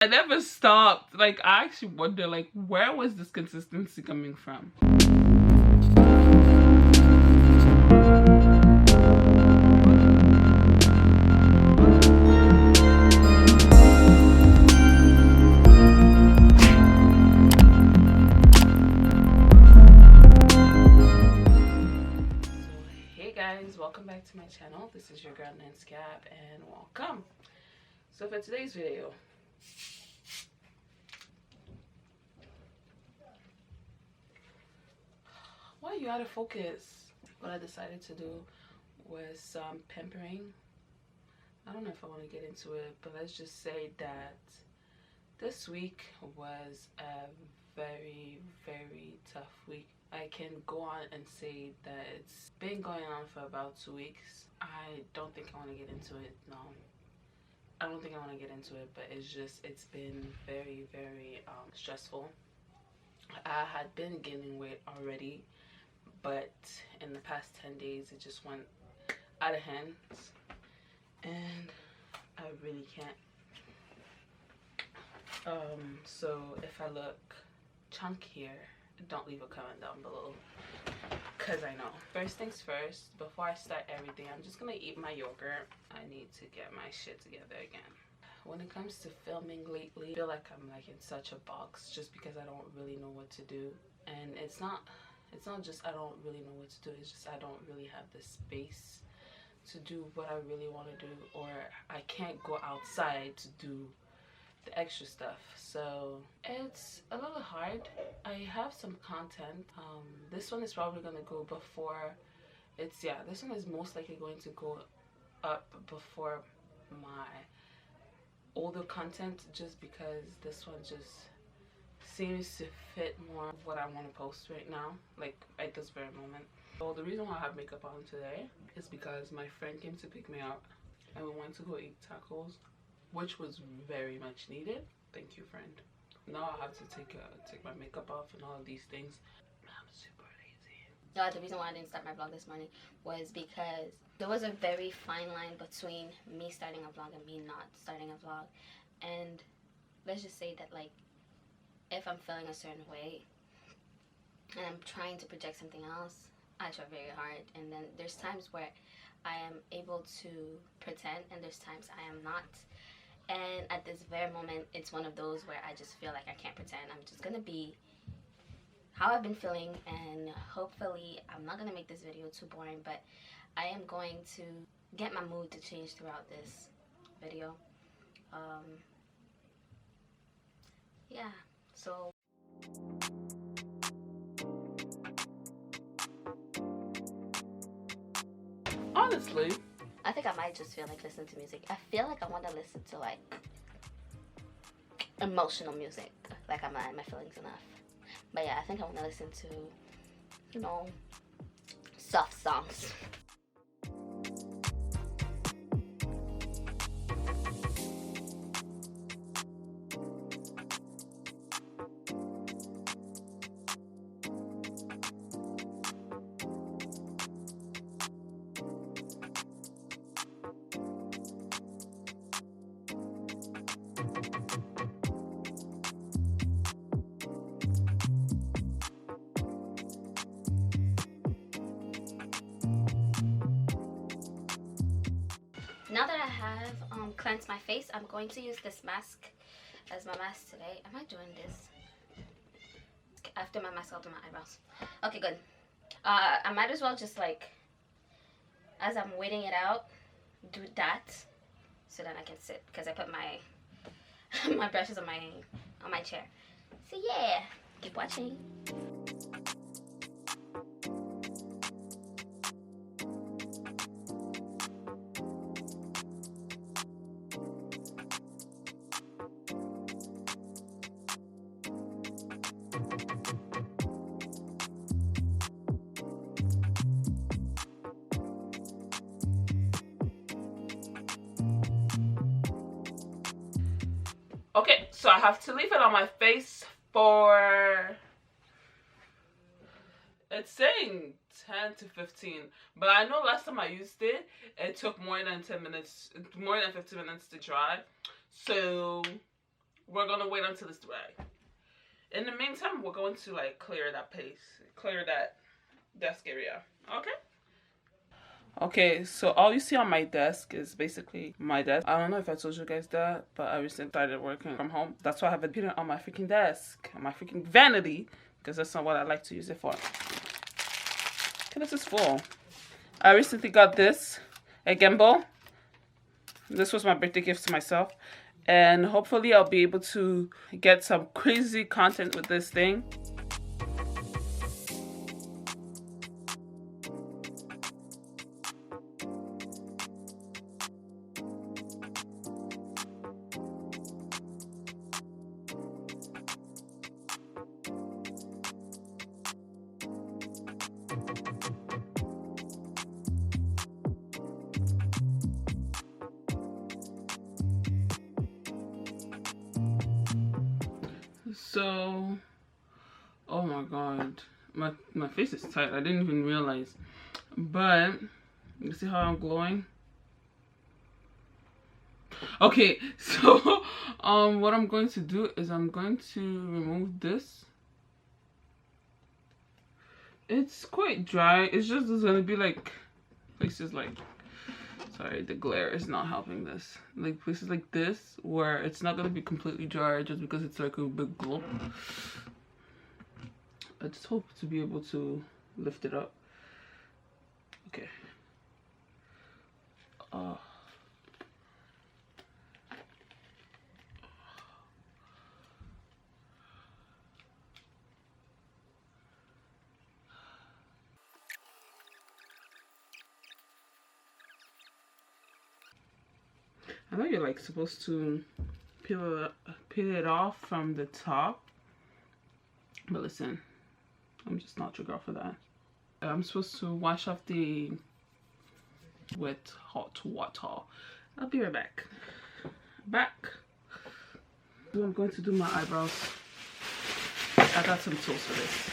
I never stopped. Like, I actually wonder, like, where was this consistency coming from? Welcome back to my channel. This is your girl NaancyKab and welcome. So for today's video, why are you out of focus? What I decided to do was some pampering. I don't know if I want to get into it, but let's just say that this week was a very tough week. I can go on and say that it's been going on for about 2 weeks. I don't think I want to get into it. No, I don't think I want to get into it, but it's been very stressful. I had been gaining weight already, but in the past 10 days it just went out of hand, and I really can't. So if I look chunkier, don't leave a comment down below, because I know. First things first, before I start everything, I'm just gonna eat my yogurt. I need to get my shit together again. When it comes to filming lately, I feel like I'm like in such a box just because I don't really know what to do. And it's not just I don't really know what to do, it's just I don't really have the space to do what I really want to do, or I can't go outside to do the extra stuff. So it's a little hard. I have some content. This one is probably gonna go before this one is most likely going to go up before my older content, just because this one just seems to fit more what I want to post right now, like at this very moment. So the reason why I have makeup on today is because my friend came to pick me up and we went to go eat tacos, which was very much needed. Thank you, friend. Now I have to take my makeup off and all of these things. I'm super lazy. No, the reason why I didn't start my vlog this morning was because there was a very fine line between me starting a vlog and me not starting a vlog. And let's just say that, like, if I'm feeling a certain way and I'm trying to project something else, I try very hard. And then there's times where I am able to pretend and there's times I am not. And at this very moment, it's one of those where I just feel like I can't pretend. I'm just gonna be how I've been feeling, and hopefully I'm not gonna make this video too boring, but I am going to get my mood to change throughout this video. Yeah, so Honestly, I think I might just feel like listening to music. I feel like I want to listen to like emotional music, like I'm not in my feelings enough. But yeah, I think I want to listen to, you know, soft songs. Now that I have cleansed my face, I'm going to use this mask as my mask today. Am I doing this? After my mask, I'll do my eyebrows. Okay, good. I might as well just, like, as I'm waiting it out, do that so that I can sit, because I put my my brushes on my chair. So yeah, keep watching. okay, so I have to leave it on my face for, it's saying 10 to 15, but I know last time I used it, it took more than 10 minutes, more than 15 minutes to dry. So we're gonna wait until it's dry. In the meantime, we're going to like clear that desk area. Okay. Okay, so all you see on my desk is basically my desk. I don't know if I told you guys that, but I recently started working from home. That's why I have a computer on my freaking desk, on my freaking vanity, because that's not what I like to use it for. Okay, this is full. I recently got this, a gimbal. This was my birthday gift to myself. And hopefully I'll be able to get some crazy content with this thing. So, oh my god, my face is tight. I didn't even realize. But you see how I'm glowing? Okay, so what I'm going to do is I'm going to remove this. It's quite dry. It's just there's gonna be like places like, sorry, the glare is not helping this. Like places like this where it's not gonna be completely dry just because it's like a big glow. I just hope to be able to lift it up. Okay. I know you're like supposed to peel it off from the top, but listen, I'm just not your girl for that. I'm supposed to wash off the with hot water. I'll be right back. So I'm going to do my eyebrows. I got some tools for this.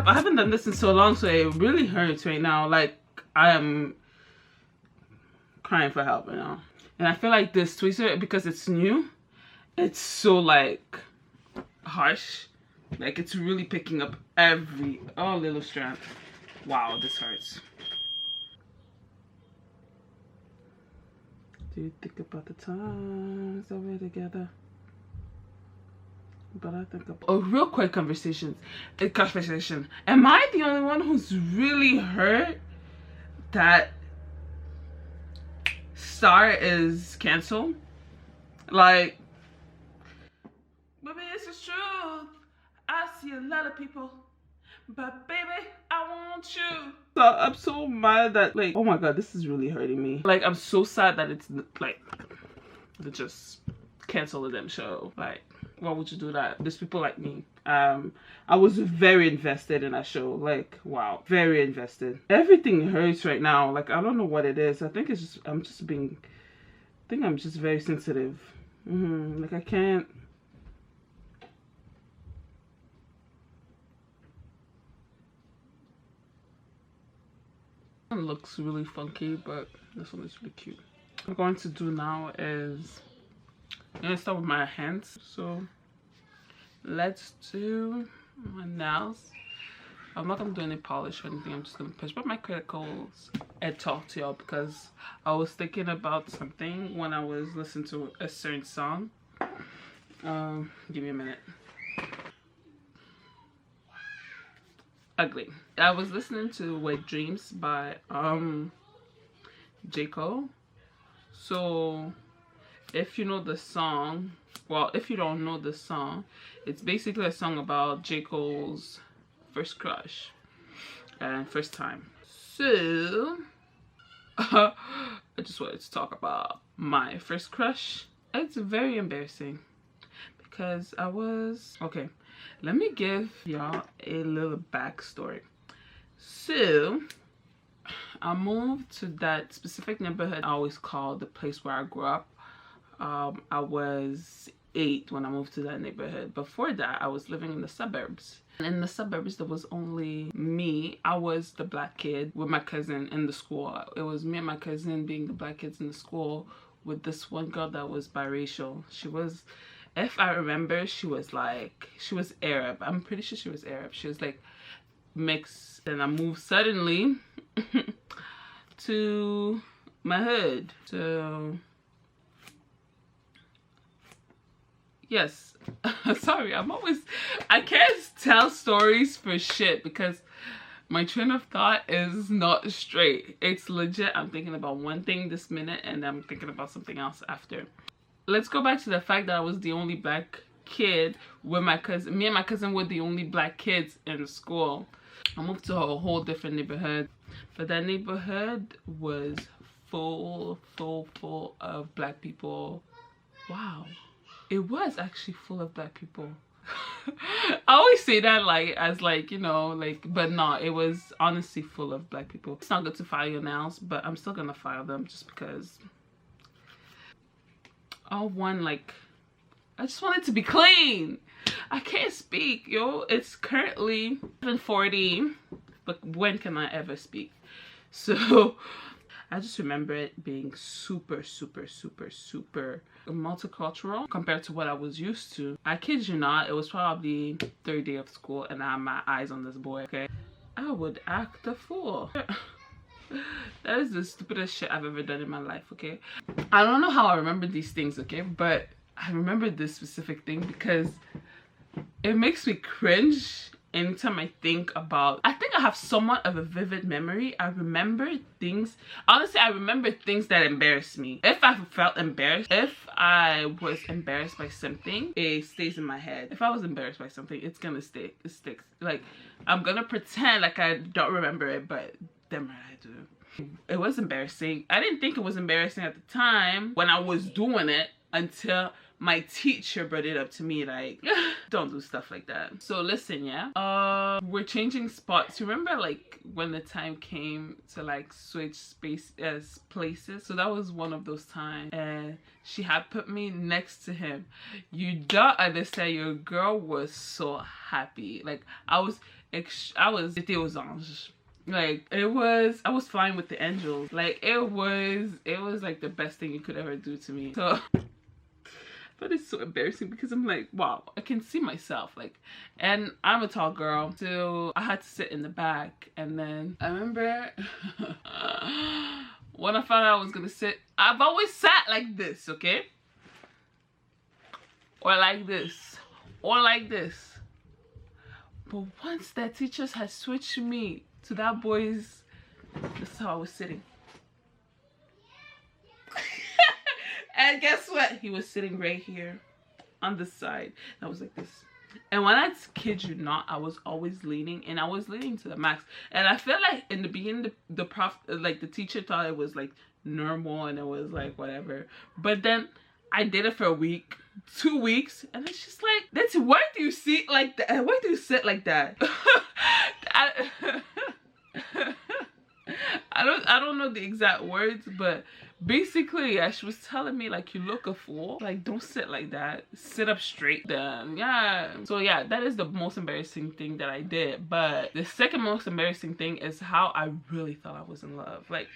I haven't done this in so long, so it really hurts right now. Like I am crying for help right now. And I feel like this tweezer, because it's new, it's so like harsh. Like it's really picking up every little strand. Wow, this hurts. Do you think about the times that we're together? But I think a real quick conversation. Am I the only one who's really hurt that Star is canceled? Like, baby, it's the truth. I see a lot of people, but baby, I want you. So I'm so mad that, like, oh my god, this is really hurting me. Like, I'm so sad that it's like they just cancel the damn show. Like, why would you do that? There's people like me. I was very invested in that show. Like, wow, very invested. Everything hurts right now. Like, I don't know what it is. I think it's just I'm just very sensitive. Like I can't. It looks really funky, but this one is really cute. What I'm going to do now is I'm gonna start with my hands. So let's do my nails. I'm not gonna do any polish or anything. I'm just gonna push back my cuticles and talk to y'all because I was thinking about something when I was listening to a certain song. Give me a minute. Ugly. I was listening to Wet Dreams by J. Cole. So if you know the song, well, if you don't know the song, it's basically a song about J. Cole's first crush and first time. So I just wanted to talk about my first crush. It's very embarrassing because I was okay. Let me give y'all a little backstory. So I moved to that specific neighborhood I always call the place where I grew up. I was 8 when I moved to that neighborhood. Before that, I was living in the suburbs. And in the suburbs, there was only me. I was the black kid with my cousin in the school. It was me and my cousin being the black kids in the school with this one girl that was biracial. She was, if I remember, she was Arab. I'm pretty sure she was Arab. She was like mixed. And I moved suddenly to my hood. So yes. Sorry, I can't tell stories for shit because my train of thought is not straight. It's legit. I'm thinking about one thing this minute and I'm thinking about something else after. Let's go back to the fact that I was the only black kid with my cousin. Me and my cousin were the only black kids in the school. I moved to a whole different neighborhood, but that neighborhood was full of black people. Wow. It was actually full of black people. I always say that but no, it was honestly full of black people. It's not good to file your nails, but I'm still gonna file them just because I just want it to be clean. I can't speak, yo. It's currently 7:40, but when can I ever speak? So I just remember it being super multicultural compared to what I was used to. I kid you not, it was probably 3rd day of school and I had my eyes on this boy, okay? I would act a fool. That is the stupidest shit I've ever done in my life, okay? I don't know how I remember these things, okay? But I remember this specific thing because it makes me cringe anytime I think about. I think I have somewhat of a vivid memory. I remember things. Honestly, I remember things that embarrassed me. If I felt embarrassed, if I was embarrassed by something, it stays in my head. If I was embarrassed by something, it's gonna stick. It sticks. Like, I'm gonna pretend like I don't remember it, but damn right I do. It was embarrassing. I didn't think it was embarrassing at the time when I was doing it until my teacher brought it up to me, like, don't do stuff like that. So listen, yeah, we're changing spots. Remember like when the time came to like switch places? So that was one of those times, and she had put me next to him. You don't understand, your girl was so happy. Like I was like I was flying with the angels. Like it was like the best thing you could ever do to me. So but it's so embarrassing because I'm like, wow, I can see myself, like, and I'm a tall girl, so I had to sit in the back. And then I remember when I found out I was gonna sit, I've always sat like this, okay, or like this, or like this. But once that teachers had switched me to that boy's, that's how I was sitting. And guess what? He was sitting right here on the side. I was like this. And when I kid you not, I was always leaning, and I was leaning to the max. And I feel like in the beginning, the teacher thought it was like normal and it was like whatever. But then I did it for a week, 2 weeks, and it's just like, that's, why do you sit like that? Why do you sit like that? I don't know the exact words, but basically, yeah, she was telling me like, you look a fool. Like, don't sit like that. Sit up straight. Then yeah. So yeah, that is the most embarrassing thing that I did. But the second most embarrassing thing is how I really thought I was in love. Like,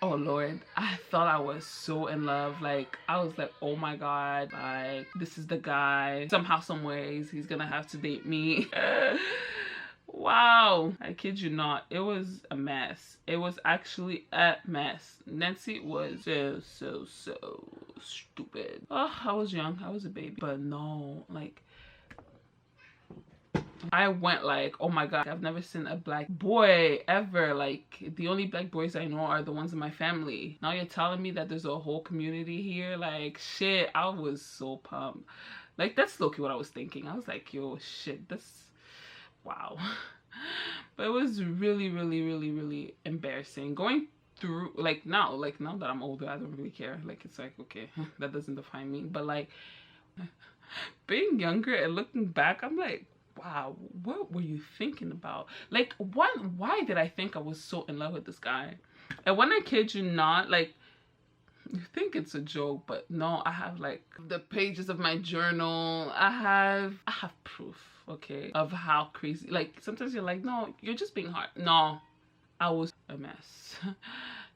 oh Lord, I thought I was so in love. Like, I was like, oh my God, like, this is the guy. Somehow, some ways, he's gonna have to date me. Wow, I kid you not, it was a mess. It was actually a mess. Nancy was so stupid. Oh, I was young, I was a baby, but no, like, I went like, oh my God, I've never seen a black boy ever. Like, the only black boys I know are the ones in my family. Now you're telling me that there's a whole community here? Like, shit, I was so pumped. Like, that's low-key what I was thinking. I was like, yo, shit, that's, wow. But it was really embarrassing going through, like now that I'm older, I don't really care. Like, it's like, okay, that doesn't define me. But like, being younger and looking back, I'm like, wow, what were you thinking about? Like, why did I think I was so in love with this guy? And when I kid you not, like, You think it's a joke, but no, I have like the pages of my journal. I have proof, okay, of how crazy. Like sometimes you're like, no, you're just being hard. No, I was a mess.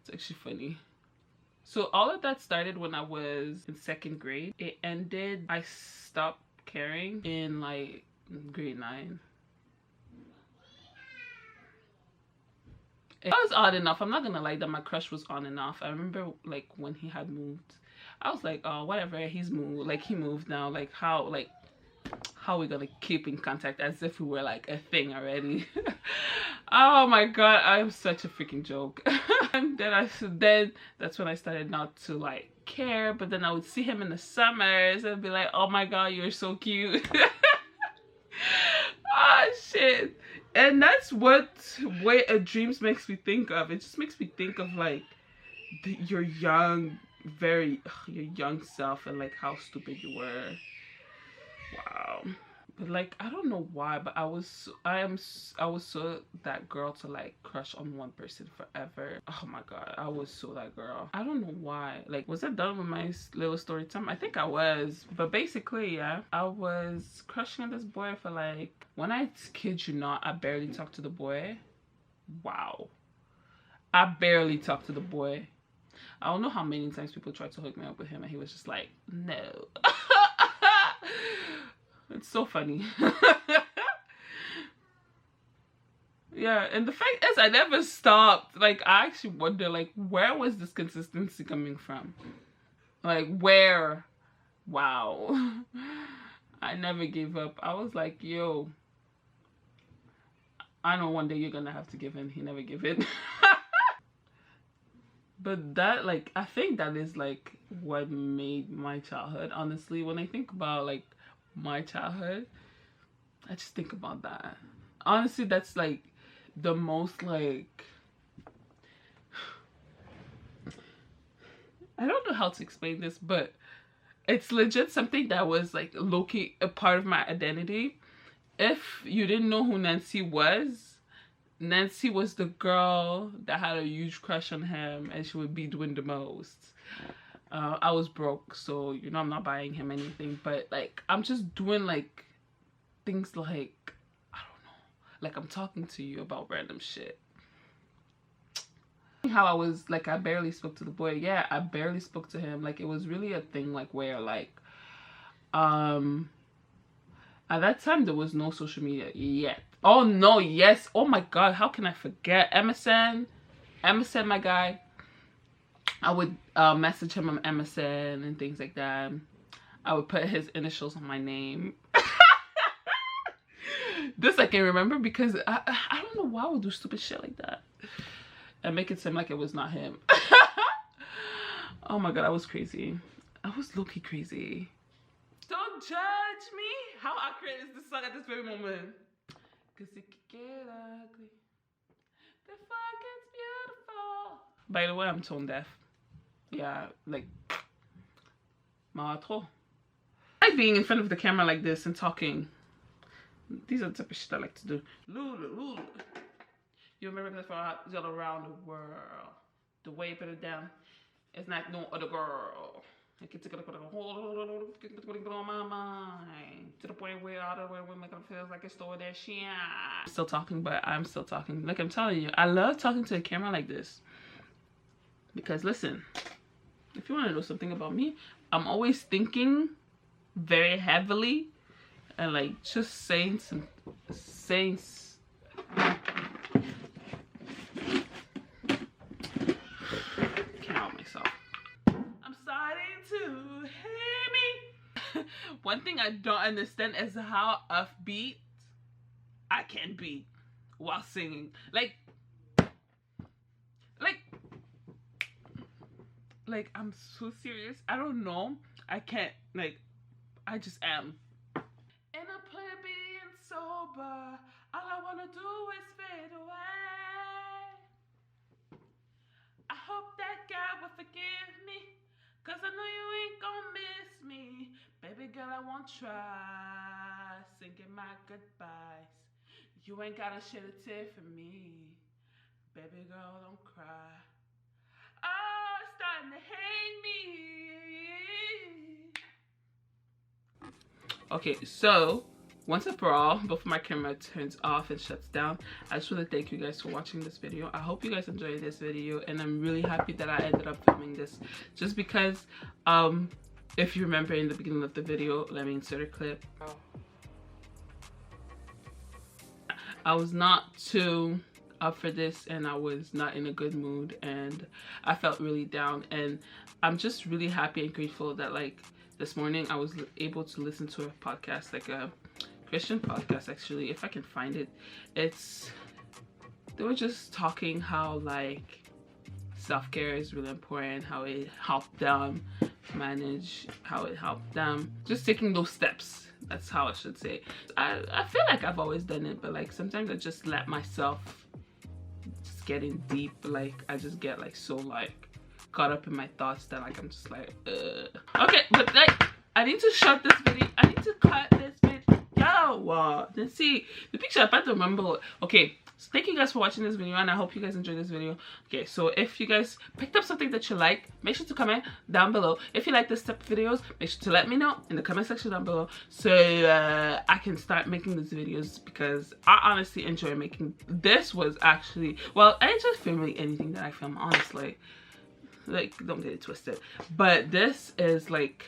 It's actually funny. So all of that started when I was in 2nd grade. It ended, I stopped caring in like grade 9. It was odd enough. I'm not gonna lie that my crush was on and off. I remember like when he had moved, I was like, oh, whatever, he's moved. Like he moved now. Like how are we gonna keep in contact as if we were like a thing already? Oh my god, I'm such a freaking joke. And then that's when I started not to like care. But then I would see him in the summers and be like, oh my god, you're so cute. Ah, shit. And that's what way a dreams makes me think of. It just makes me think of like your young self and like how stupid you were. Wow. But like I don't know why, but I was so that girl to like crush on one person forever. Oh my god, I was so that girl. I don't know why. Like, was I done with my little story time? I think I was. But basically, yeah, I was crushing on this boy for like, when I kid you not, I barely talked to the boy. Wow. I barely talked to the boy. I don't know how many times people tried to hook me up with him and he was just like, no. It's so funny. Yeah, and the fact is I never stopped. Like, I actually wonder, like, where was this consistency coming from? Like, where? Wow. I never gave up. I was like, yo, I know one day you're gonna have to give in. He never gave in. But that, like, I think that is, like, what made my childhood, honestly. When I think about, like, my childhood, I just think about that. Honestly, that's, like, the most, like, I don't know how to explain this, but it's legit something that was, like, low-key a part of my identity. If you didn't know who Nancy was the girl that had a huge crush on him and she would be doing the most. I was broke, so, you know, I'm not buying him anything, but, like, I'm just doing, like, things like, I don't know, like, I'm talking to you about random shit. How I was, like, I barely spoke to the boy. Yeah, I barely spoke to him. Like, it was really a thing, like, where, like, at that time, there was no social media yet. Oh, no, yes. Oh, my God, how can I forget? MSN, my guy. I would message him on MSN and things like that. I would put his initials on my name. This I can remember because I don't know why I would do stupid shit like that and make it seem like it was not him. Oh my god, I was crazy. I was low-key crazy. Don't judge me. How accurate is this song at this very moment? Cause it could get ugly before it gets beautiful. By the way, I'm tone deaf. Yeah, like, trop. I like being in front of the camera like this and talking. These are the type of shit I like to do. Lulu. You remember that for all around the world. The way you put it down. It's not no other girl. I get to put on my mind. To the point where all the women feels like it's still that shit. I'm still talking, but I'm still talking. Like I'm telling you, I love talking to a camera like this. Because listen, if you want to know something about me, I'm always thinking very heavily and like just saying can't help myself. I'm starting to hate me. One thing I don't understand is how upbeat I can be while singing. Like I'm so serious. I don't know. I can't, like, I just am. And I'm playing being sober. All I wanna do is fade away. I hope that God will forgive me, cause I know you ain't gonna miss me. Baby girl, I won't try singing my goodbyes. You ain't gotta shed a tear for me. Baby girl, don't cry. Oh, starting to hate me. Okay, so once and for all, before my camera turns off and shuts down, I just want to thank you guys for watching this video. I hope you guys enjoyed this video, and I'm really happy that I ended up filming this, just because if you remember in the beginning of the video, let me insert a clip. I was not too up for this, and I was not in a good mood, and I felt really down, and I'm just really happy and grateful that like this morning I was able to listen to a podcast, like a Christian podcast actually, if I can find it. They were just talking how like self-care is really important, how it helped them manage, how it helped them just taking those steps. That's how I should say. I feel like I've always done it, but like sometimes I just let myself just get in deep, like I just get like so like caught up in my thoughts that like I'm just like okay, but like I need to shut this video, I need to cut this video. Let's see the picture. I don't remember. Okay, so thank you guys for watching this video, and I hope you guys enjoyed this video. Okay, so if you guys picked up something that you like, make sure to comment down below. If you like this type of videos, make sure to let me know in the comment section down below, so I can start making these videos, because I honestly enjoy making. This was actually, well, I enjoy filming anything that I film, honestly. Like, don't get it twisted, but this is like,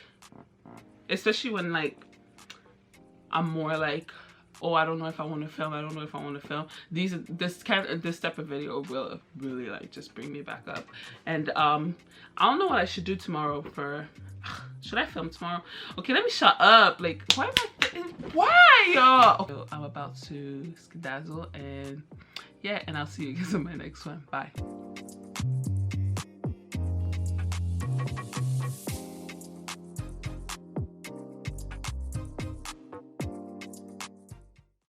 especially when like I'm more like, oh, I don't know if I want to film, I don't know if I want to film. This type of video will really like just bring me back up. And I don't know what I should do tomorrow for. Should I film tomorrow? Okay, let me shut up. Like, why y'all? I'm about to skedazzle, and yeah, and I'll see you guys in my next one. Bye.